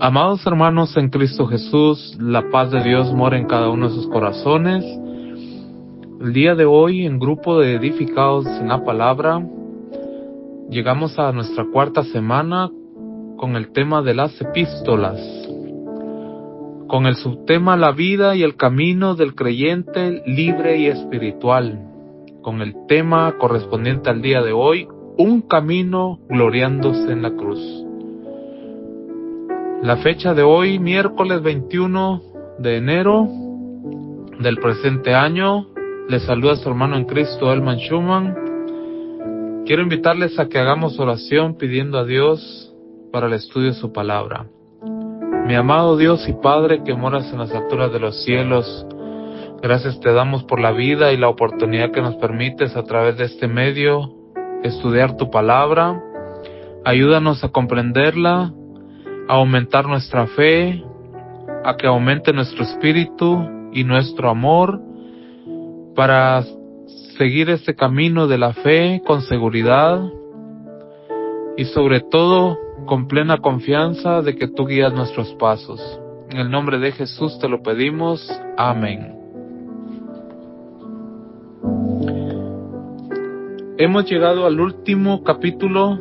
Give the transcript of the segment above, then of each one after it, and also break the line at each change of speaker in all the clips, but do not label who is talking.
Amados hermanos en Cristo Jesús, la paz de Dios mora en cada uno de sus corazones. El día de hoy, en grupo de edificados en la palabra, llegamos a nuestra cuarta semana con el tema de las epístolas, con el subtema la vida y el camino del creyente libre y espiritual, con el tema correspondiente al día de hoy, un camino gloriándose en la cruz. La fecha de hoy, miércoles 21 de enero del presente año, les saluda su hermano en Cristo, Elman Schumann. Quiero invitarles a que hagamos oración pidiendo a Dios para el estudio de su palabra. Mi amado Dios y Padre que moras en las alturas de los cielos, gracias te damos por la vida y la oportunidad que nos permites a través de este medio estudiar tu palabra. Ayúdanos a comprenderla, a aumentar nuestra fe, a que aumente nuestro espíritu y nuestro amor para seguir este camino de la fe con seguridad y sobre todo con plena confianza de que tú guías nuestros pasos. En el nombre de Jesús te lo pedimos. Amén. Hemos llegado al último capítulo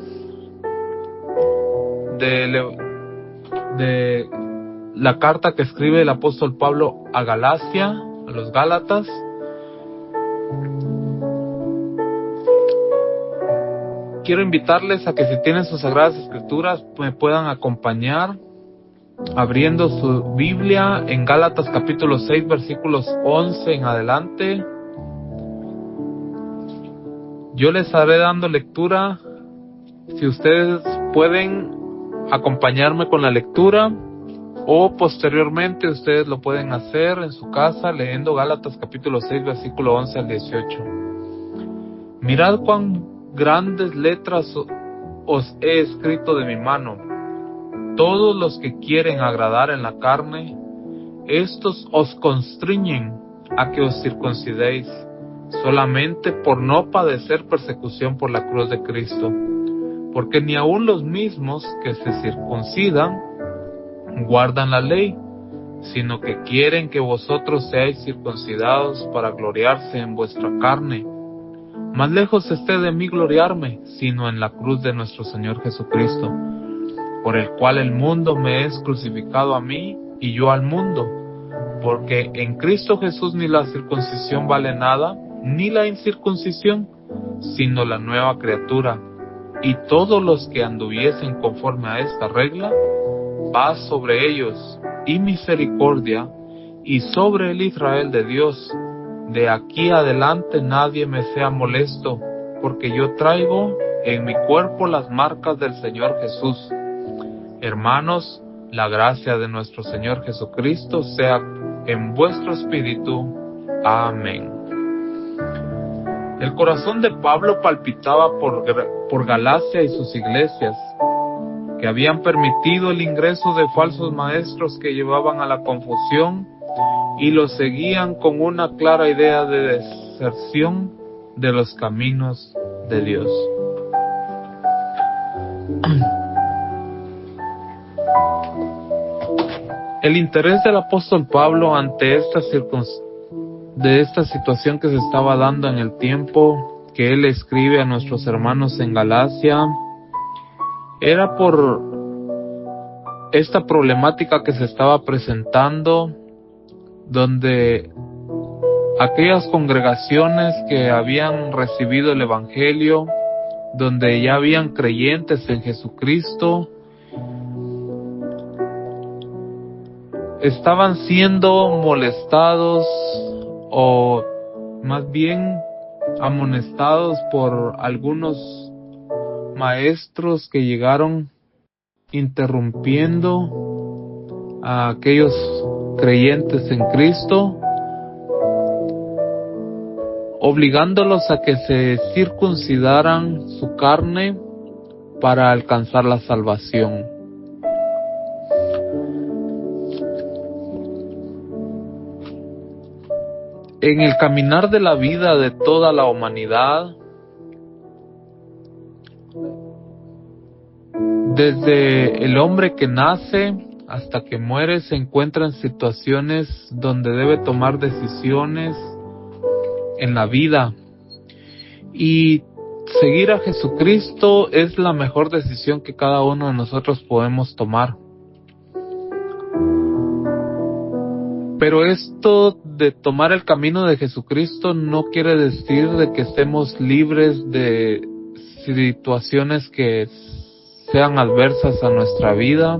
de la carta que escribe el apóstol Pablo a Galacia, a los Gálatas. Quiero invitarles a que si tienen sus Sagradas Escrituras me puedan acompañar abriendo su Biblia en Gálatas capítulo 6 versículos 11 en adelante. Yo les estaré dando lectura. Si ustedes pueden acompañarme con la lectura o posteriormente ustedes lo pueden hacer en su casa leyendo Gálatas capítulo 6 versículo 11 al 18. Mirad cuán grandes letras os he escrito de mi mano. Todos los que quieren agradar en la carne, estos os constriñen a que os circuncidéis, solamente por no padecer persecución por la cruz de Cristo. Porque ni aun los mismos que se circuncidan guardan la ley, sino que quieren que vosotros seáis circuncidados para gloriarse en vuestra carne. Más lejos esté de mí gloriarme, sino en la cruz de nuestro Señor Jesucristo, por el cual el mundo me es crucificado a mí y yo al mundo. Porque en Cristo Jesús ni la circuncisión vale nada, ni la incircuncisión, sino la nueva criatura. Y todos los que anduviesen conforme a esta regla, paz sobre ellos y misericordia, y sobre el Israel de Dios. De aquí adelante nadie me sea molesto, porque yo traigo en mi cuerpo las marcas del Señor Jesús. Hermanos, la gracia de nuestro Señor Jesucristo sea en vuestro espíritu. Amén. El corazón de Pablo palpitaba por Galacia y sus iglesias, que habían permitido el ingreso de falsos maestros que llevaban a la confusión y los seguían con una clara idea de deserción de los caminos de Dios. El interés del apóstol Pablo ante esta situación que se estaba dando en el tiempo que él escribe a nuestros hermanos en Galacia era por esta problemática que se estaba presentando, donde aquellas congregaciones que habían recibido el Evangelio, donde ya habían creyentes en Jesucristo, estaban siendo molestados o más bien amonestados por algunos maestros que llegaron interrumpiendo a aquellos creyentes en Cristo, obligándolos a que se circuncidaran su carne para alcanzar la salvación. En el caminar de la vida de toda la humanidad, desde el hombre que nace hasta que muere, se encuentra en situaciones donde debe tomar decisiones en la vida. Y seguir a Jesucristo es la mejor decisión que cada uno de nosotros podemos tomar. Pero esto de tomar el camino de Jesucristo no quiere decir de que estemos libres de situaciones que sean adversas a nuestra vida,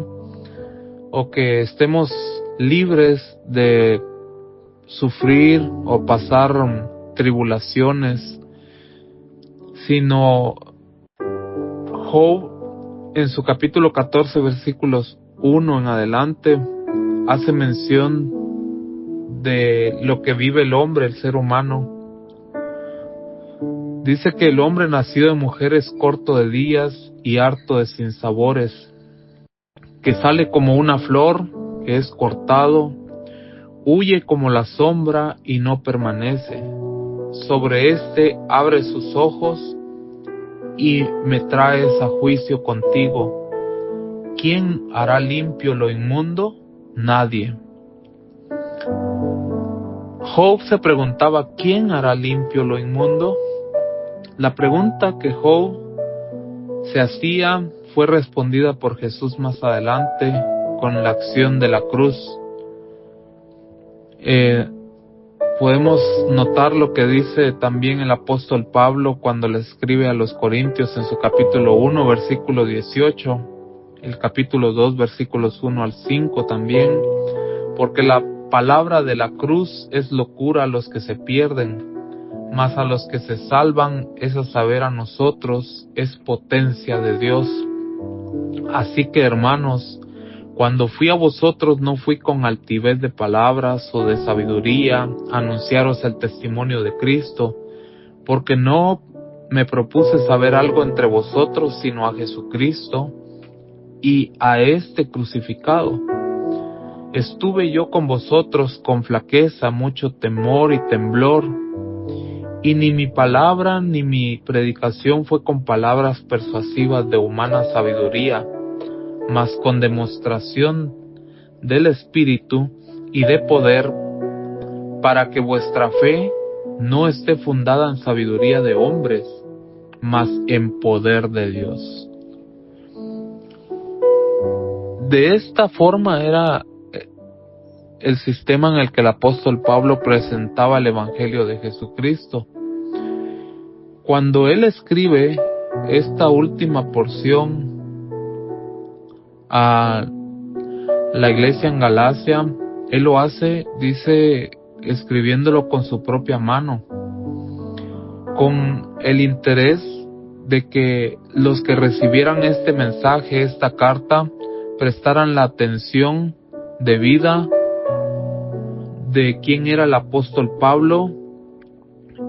o que estemos libres de sufrir o pasar tribulaciones, sino Job en su capítulo 14 versículos 1 en adelante hace mención de lo que vive el hombre, el ser humano. Dice que el hombre nacido de mujer es corto de días y harto de sinsabores, que sale como una flor, que es cortado, huye como la sombra y no permanece. Sobre éste abre sus ojos y me traes a juicio contigo. ¿Quién hará limpio lo inmundo? Nadie. Job se preguntaba, ¿quién hará limpio lo inmundo? La pregunta que Job se hacía fue respondida por Jesús más adelante con la acción de la cruz. Podemos notar lo que dice también el apóstol Pablo cuando le escribe a los Corintios en su capítulo 1, versículo 18, el capítulo 2, versículos 1 al 5 también, porque la palabra de la cruz es locura a los que se pierden, mas a los que se salvan, es a saber a nosotros, es potencia de Dios. Así que, hermanos, cuando fui a vosotros no fui con altivez de palabras o de sabiduría a anunciaros el testimonio de Cristo, porque no me propuse saber algo entre vosotros sino a Jesucristo y a este crucificado. Estuve yo con vosotros con flaqueza, mucho temor y temblor, y ni mi palabra ni mi predicación fue con palabras persuasivas de humana sabiduría, mas con demostración del Espíritu y de poder, para que vuestra fe no esté fundada en sabiduría de hombres, mas en poder de Dios. De esta forma era el sistema en el que el apóstol Pablo presentaba el Evangelio de Jesucristo. Cuando él escribe esta última porción a la iglesia en Galacia, él lo hace, dice, escribiéndolo con su propia mano, con el interés de que los que recibieran este mensaje, esta carta, prestaran la atención debida de quién era el apóstol Pablo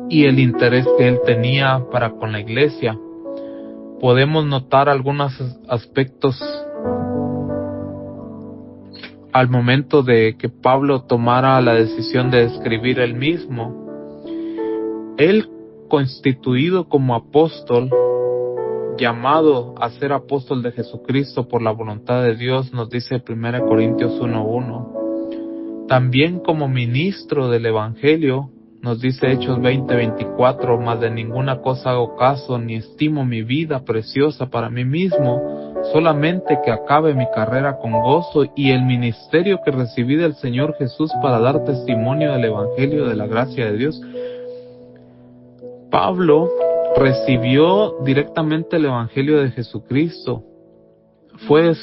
y el interés que él tenía para con la iglesia. Podemos notar algunos aspectos al momento de que Pablo tomara la decisión de escribir él mismo. Él, constituido como apóstol, llamado a ser apóstol de Jesucristo por la voluntad de Dios, nos dice 1 Corintios 1:1. También como ministro del Evangelio, nos dice Hechos 20:24, mas de ninguna cosa hago caso, ni estimo mi vida preciosa para mí mismo, solamente que acabe mi carrera con gozo y el ministerio que recibí del Señor Jesús para dar testimonio del Evangelio de la gracia de Dios. Pablo recibió directamente el Evangelio de Jesucristo, fue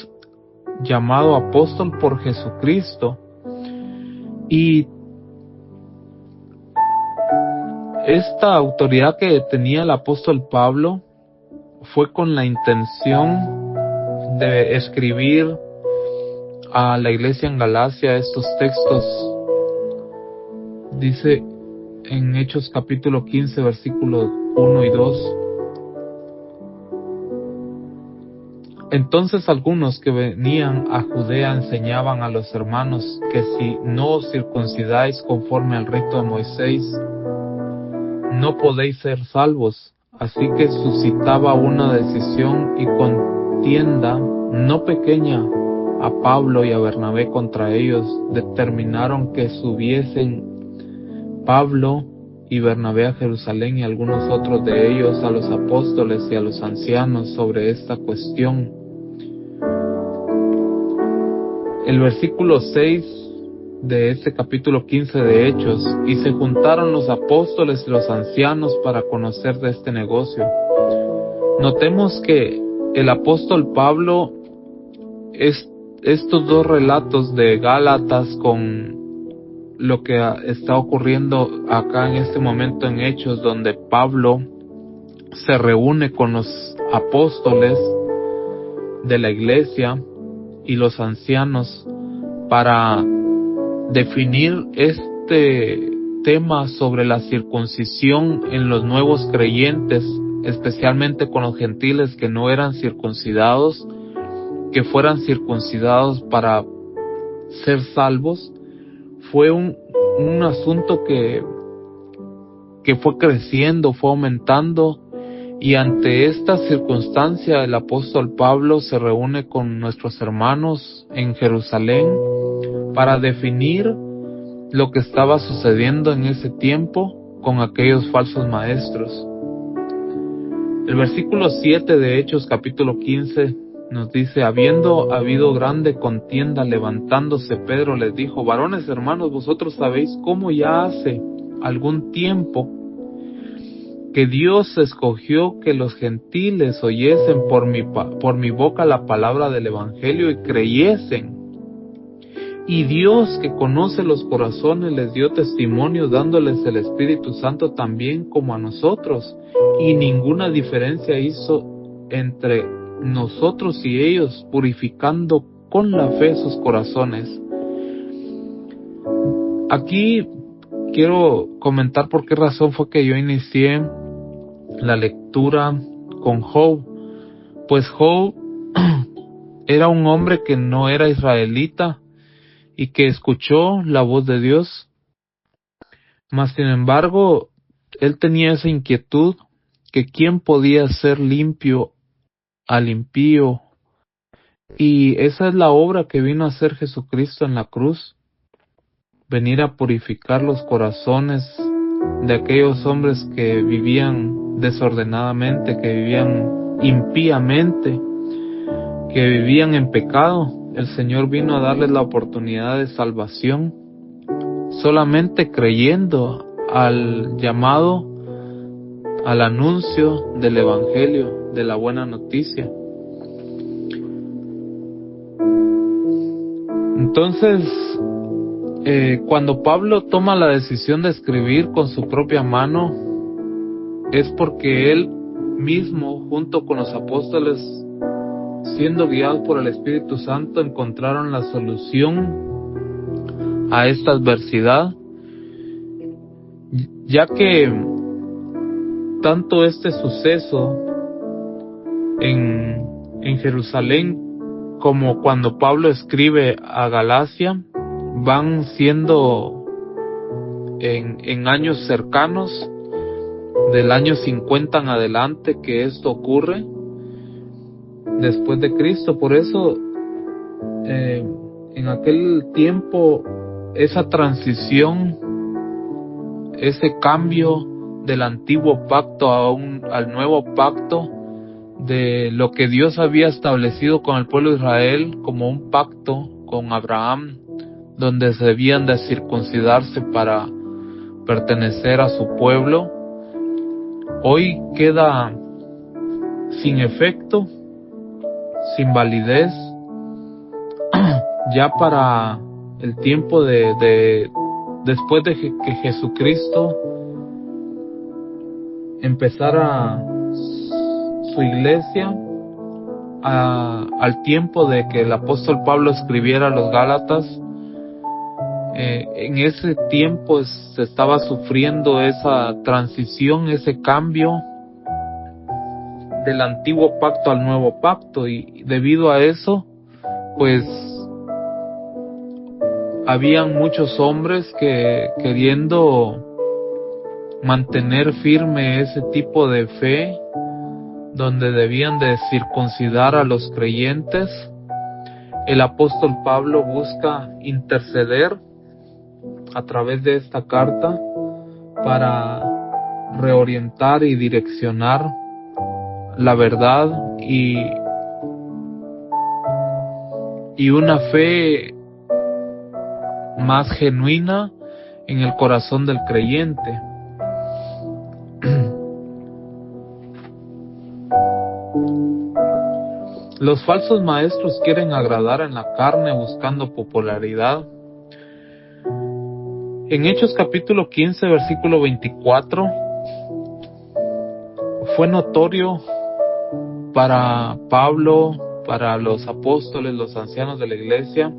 llamado apóstol por Jesucristo, y esta autoridad que tenía el apóstol Pablo fue con la intención de escribir a la iglesia en Galacia estos textos. Dice en Hechos capítulo 15 versículos 1 y 2. Entonces algunos que venían a Judea enseñaban a los hermanos que si no os circuncidáis conforme al rito de Moisés, no podéis ser salvos. Así que suscitaba una decisión y contienda no pequeña a Pablo y a Bernabé contra ellos, determinaron que subiesen Pablo y Bernabé a Jerusalén y algunos otros de ellos a los apóstoles y a los ancianos sobre esta cuestión. El versículo 6 de este capítulo 15 de Hechos: y se juntaron los apóstoles y los ancianos para conocer de este negocio. Notemos que el apóstol Pablo, estos dos relatos de Gálatas con lo que está ocurriendo acá en este momento en Hechos, donde Pablo se reúne con los apóstoles de la iglesia y los ancianos para definir este tema sobre la circuncisión en los nuevos creyentes, especialmente con los gentiles que no eran circuncidados, que fueran circuncidados para ser salvos. Fue un asunto que fue creciendo, fue aumentando, y ante esta circunstancia el apóstol Pablo se reúne con nuestros hermanos en Jerusalén para definir lo que estaba sucediendo en ese tiempo con aquellos falsos maestros. El versículo 7 de Hechos capítulo 15 nos dice: habiendo habido grande contienda, levantándose Pedro les dijo: varones hermanos, vosotros sabéis cómo ya hace algún tiempo que Dios escogió que los gentiles oyesen por mi boca la palabra del evangelio y creyesen. Y Dios, que conoce los corazones, les dio testimonio dándoles el Espíritu Santo también como a nosotros, y ninguna diferencia hizo entre nosotros y ellos, purificando con la fe sus corazones. Aquí quiero comentar por qué razón fue que yo inicié la lectura con Job. Pues Job era un hombre que no era israelita y que escuchó la voz de Dios, mas sin embargo él tenía esa inquietud que quién podía hacer limpio al impío, y esa es la obra que vino a hacer Jesucristo en la cruz: venir a purificar los corazones de aquellos hombres que vivían desordenadamente, que vivían impíamente, que vivían en pecado. El Señor vino a darles la oportunidad de salvación solamente creyendo al llamado, al anuncio del Evangelio, de la buena noticia. Entonces, cuando Pablo toma la decisión de escribir con su propia mano, es porque él mismo, junto con los apóstoles, siendo guiados por el Espíritu Santo, encontraron la solución a esta adversidad, ya que tanto este suceso en Jerusalén como cuando Pablo escribe a Galacia van siendo en años cercanos, del año 50 en adelante, que esto ocurre después de Cristo. Por eso en aquel tiempo esa transición, ese cambio del antiguo pacto al nuevo pacto, de lo que Dios había establecido con el pueblo de Israel como un pacto con Abraham, donde se debían de circuncidarse para pertenecer a su pueblo, hoy queda sin efecto, sin validez, ya para el tiempo después de que Jesucristo empezara su iglesia, al tiempo de que el apóstol Pablo escribiera a los Gálatas. En ese tiempo se estaba sufriendo esa transición, ese cambio del antiguo pacto al nuevo pacto, y debido a eso, pues habían muchos hombres que, queriendo mantener firme ese tipo de fe, donde debían de circuncidar a los creyentes, el apóstol Pablo busca interceder a través de esta carta para reorientar y direccionar la verdad y una fe más genuina en el corazón del creyente. Los falsos maestros quieren agradar en la carne buscando popularidad. En Hechos capítulo 15, versículo 24, fue notorio para Pablo, para los apóstoles, los ancianos de la iglesia,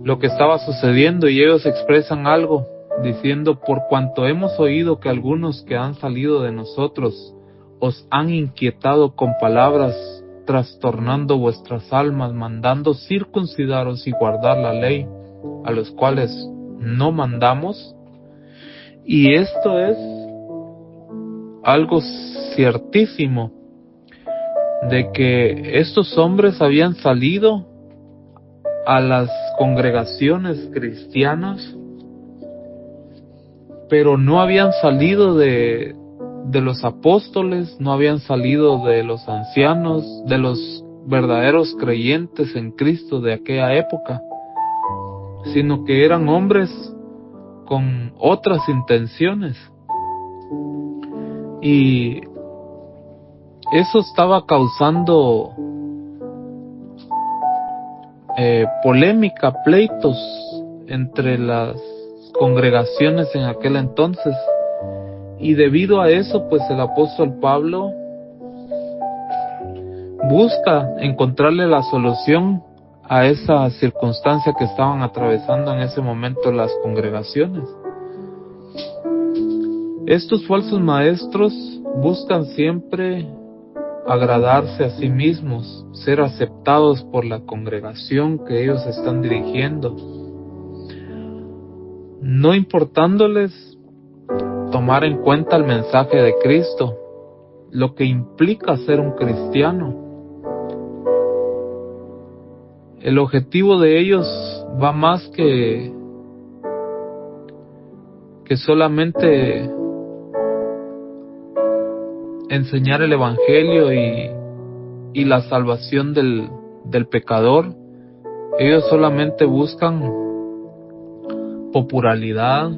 lo que estaba sucediendo, y ellos expresan algo diciendo: por cuanto hemos oído que algunos que han salido de nosotros os han inquietado con palabras, trastornando vuestras almas, mandando circuncidaros y guardar la ley, a los cuales no mandamos. Y esto es algo ciertísimo, de que estos hombres habían salido a las congregaciones cristianas, pero no habían salido de los apóstoles, no habían salido de los ancianos, de los verdaderos creyentes en Cristo de aquella época, sino que eran hombres con otras intenciones. Y eso estaba causando polémica, pleitos entre las congregaciones en aquel entonces. Y debido a eso, pues el apóstol Pablo busca encontrarle la solución a esa circunstancia que estaban atravesando en ese momento las congregaciones. Estos falsos maestros buscan siempre agradarse a sí mismos, ser aceptados por la congregación que ellos están dirigiendo, no importándoles tomar en cuenta el mensaje de Cristo, lo que implica ser un cristiano. El objetivo de ellos va más que solamente enseñar el evangelio y la salvación del pecador. Ellos solamente buscan popularidad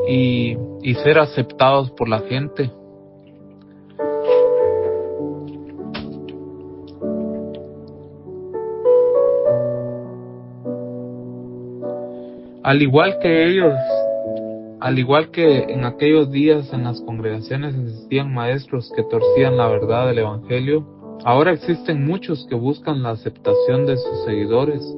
y ser aceptados por la gente. Al igual que en aquellos días en las congregaciones existían maestros que torcían la verdad del evangelio, ahora existen muchos que buscan la aceptación de sus seguidores.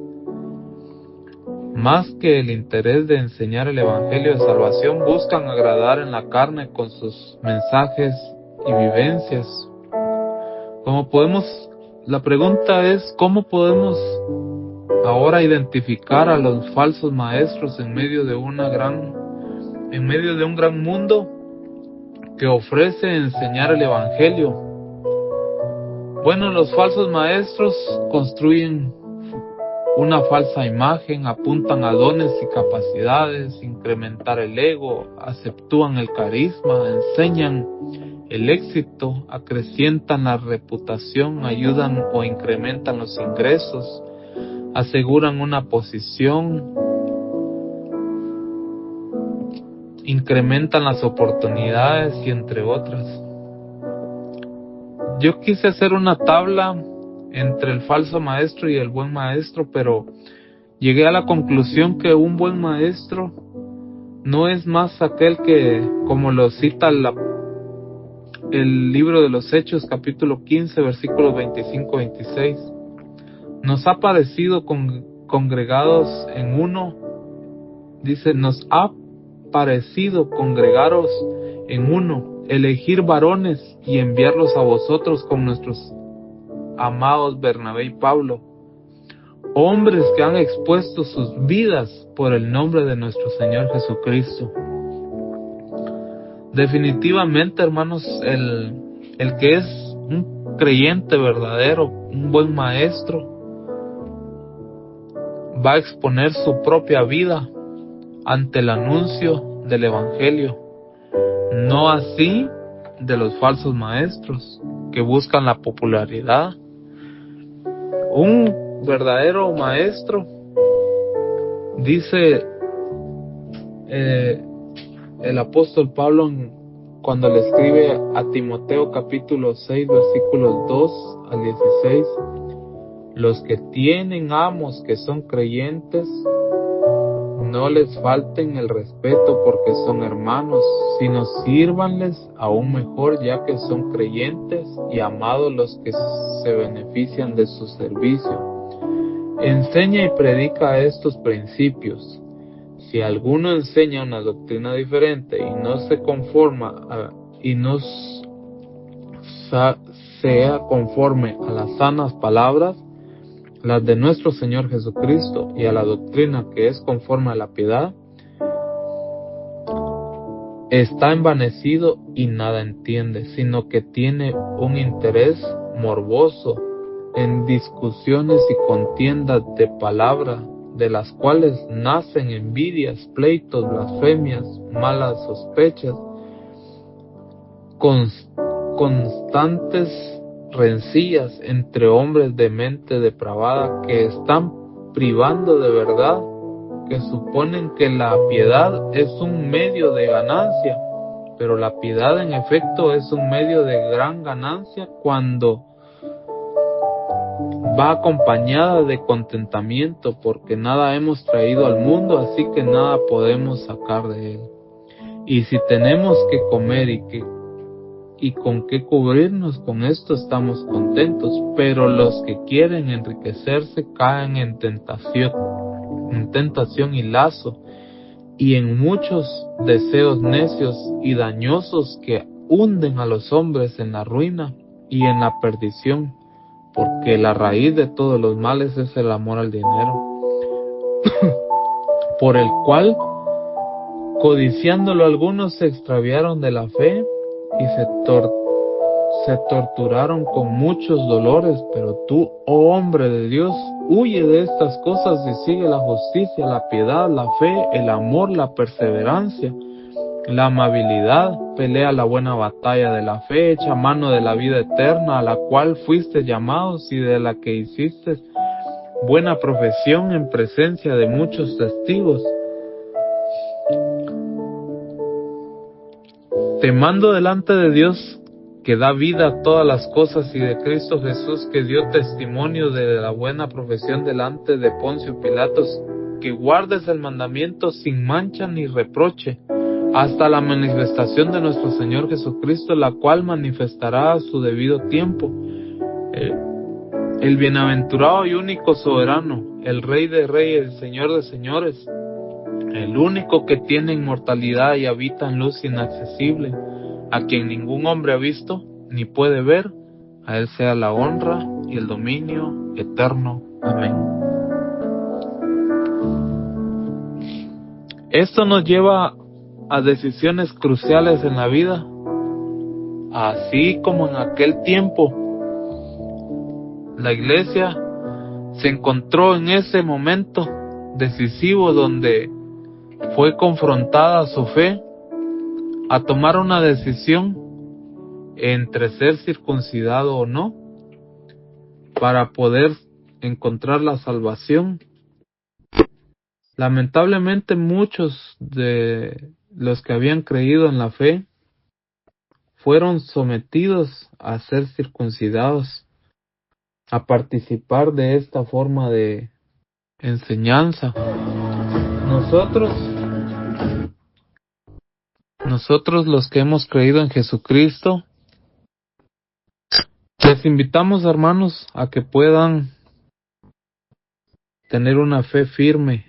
Más que el interés de enseñar el evangelio de salvación, buscan agradar en la carne con sus mensajes y vivencias. La pregunta es, ¿cómo podemos ahora identificar a los falsos maestros en medio de un gran mundo que ofrece enseñar el evangelio? Bueno, los falsos maestros construyen una falsa imagen, apuntan a dones y capacidades, incrementar el ego, acentúan el carisma, enseñan el éxito, acrecientan la reputación, ayudan o incrementan los ingresos, aseguran una posición, incrementan las oportunidades y entre otras. Yo quise hacer una tabla entre el falso maestro y el buen maestro, pero llegué a la conclusión que un buen maestro no es más aquel que, como lo cita el libro de los Hechos, capítulo 15, versículos 25-26. Nos ha parecido congregados en uno, dice, nos ha parecido congregaros en uno, elegir varones y enviarlos a vosotros con nuestros amados Bernabé y Pablo, hombres que han expuesto sus vidas por el nombre de nuestro Señor Jesucristo. Definitivamente, hermanos, el que es un creyente verdadero, un buen maestro, va a exponer su propia vida ante el anuncio del Evangelio. No así de los falsos maestros que buscan la popularidad. Un verdadero maestro, dice el apóstol Pablo cuando le escribe a Timoteo capítulo 6 versículos 2 al 16, los que tienen amos que son creyentes, no les falten el respeto porque son hermanos, sino sírvanles aún mejor ya que son creyentes y amados los que se benefician de su servicio. Enseña y predica estos principios. Si alguno enseña una doctrina diferente y no se conforma sea conforme a las sanas palabras, las de nuestro Señor Jesucristo, y a la doctrina que es conforme a la piedad, está envanecido y nada entiende, sino que tiene un interés morboso en discusiones y contiendas de palabra, de las cuales nacen envidias, pleitos, blasfemias, malas sospechas, constantes rencillas entre hombres de mente depravada que están privando de verdad, que suponen que la piedad es un medio de ganancia, pero la piedad en efecto es un medio de gran ganancia cuando va acompañada de contentamiento, porque nada hemos traído al mundo, así que nada podemos sacar de él. Y si tenemos que comer y con qué cubrirnos, con esto estamos contentos, pero los que quieren enriquecerse caen en tentación y lazo, y en muchos deseos necios y dañosos que hunden a los hombres en la ruina y en la perdición, porque la raíz de todos los males es el amor al dinero, por el cual, codiciándolo, algunos se extraviaron de la fe y se torturaron con muchos dolores. Pero tú, oh hombre de Dios, huye de estas cosas y sigue la justicia, la piedad, la fe, el amor, la perseverancia, la amabilidad. Pelea la buena batalla de la fe, echa mano de la vida eterna, a la cual fuiste llamados y de la que hiciste buena profesión en presencia de muchos testigos. Te mando delante de Dios, que da vida a todas las cosas, y de Cristo Jesús, que dio testimonio de la buena profesión delante de Poncio Pilatos, que guardes el mandamiento sin mancha ni reproche, hasta la manifestación de nuestro Señor Jesucristo, la cual manifestará a su debido tiempo. El bienaventurado y único soberano, el Rey de reyes, el Señor de señores, el único que tiene inmortalidad y habita en luz inaccesible, a quien ningún hombre ha visto ni puede ver, a él sea la honra y el dominio eterno. Amén. Esto nos lleva a decisiones cruciales en la vida, así como en aquel tiempo la iglesia se encontró en ese momento decisivo donde fue confrontada su fe a tomar una decisión entre ser circuncidado o no para poder encontrar la salvación. Lamentablemente muchos de los que habían creído en la fe fueron sometidos a ser circuncidados, a participar de esta forma de enseñanza. Nosotros los que hemos creído en Jesucristo, les invitamos, hermanos, a que puedan tener una fe firme,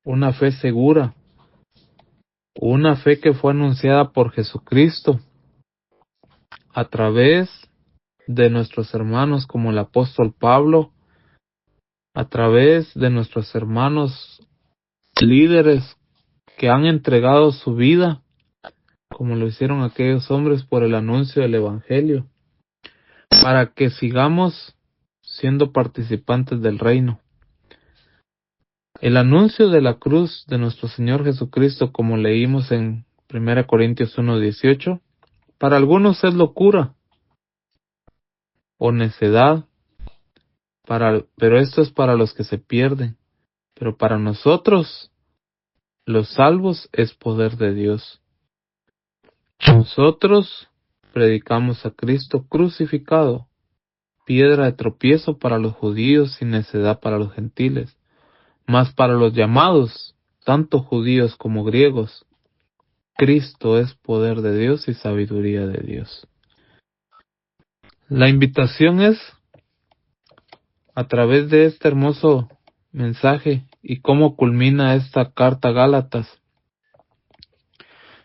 una fe segura, una fe que fue anunciada por Jesucristo a través de nuestros hermanos como el apóstol Pablo, a través de nuestros hermanos líderes que han entregado su vida, como lo hicieron aquellos hombres por el anuncio del Evangelio, para que sigamos siendo participantes del reino. El anuncio de la cruz de nuestro Señor Jesucristo, como leímos en 1 Corintios 1:18, para algunos es locura o necedad, pero esto es para los que se pierden. Pero para nosotros, los salvos, es poder de Dios. Nosotros predicamos a Cristo crucificado, piedra de tropiezo para los judíos y necedad para los gentiles. Mas para los llamados, tanto judíos como griegos, Cristo es poder de Dios y sabiduría de Dios. La invitación es, a través de este hermoso mensaje y cómo culmina esta carta a Gálatas,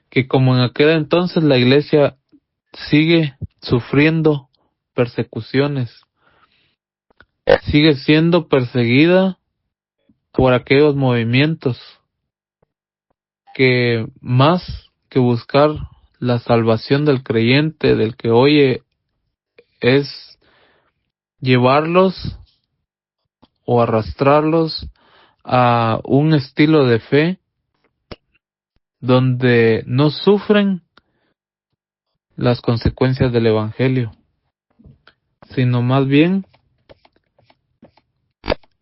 que como en aquel entonces la iglesia sigue sufriendo persecuciones, sigue siendo perseguida por aquellos movimientos que más que buscar la salvación del creyente, del que oye, es llevarlos o arrastrarlos a un estilo de fe donde no sufren las consecuencias del Evangelio, sino más bien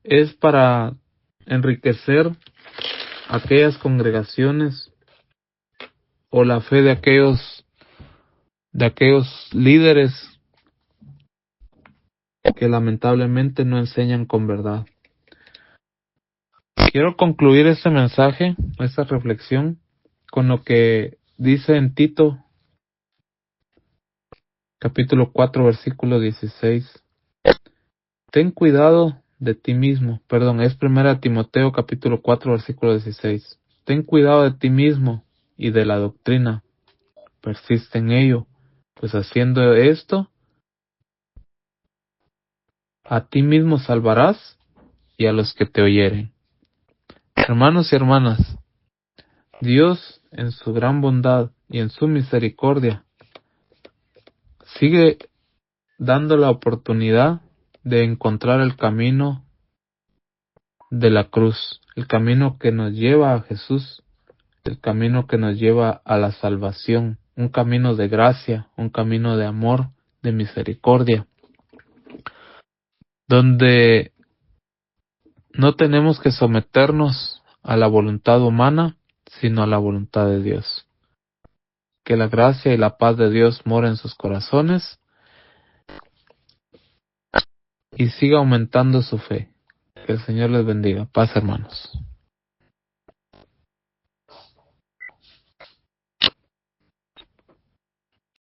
es para enriquecer aquellas congregaciones o la fe de aquellos líderes que lamentablemente no enseñan con verdad. Quiero concluir este mensaje, esta reflexión, con lo que dice en Tito, capítulo 4, versículo 16. Ten cuidado de ti mismo. Es 1 Timoteo, capítulo 4, versículo 16. Ten cuidado de ti mismo y de la doctrina. Persiste en ello, pues haciendo esto, a ti mismo salvarás y a los que te oyeren. Hermanos y hermanas, Dios, en su gran bondad y en su misericordia, sigue dando la oportunidad de encontrar el camino de la cruz, el camino que nos lleva a Jesús, el camino que nos lleva a la salvación, un camino de gracia, un camino de amor, de misericordia, donde no tenemos que someternos a la voluntad humana, sino a la voluntad de Dios. Que la gracia y la paz de Dios more en sus corazones y siga aumentando su fe. Que el Señor les bendiga. Paz, hermanos.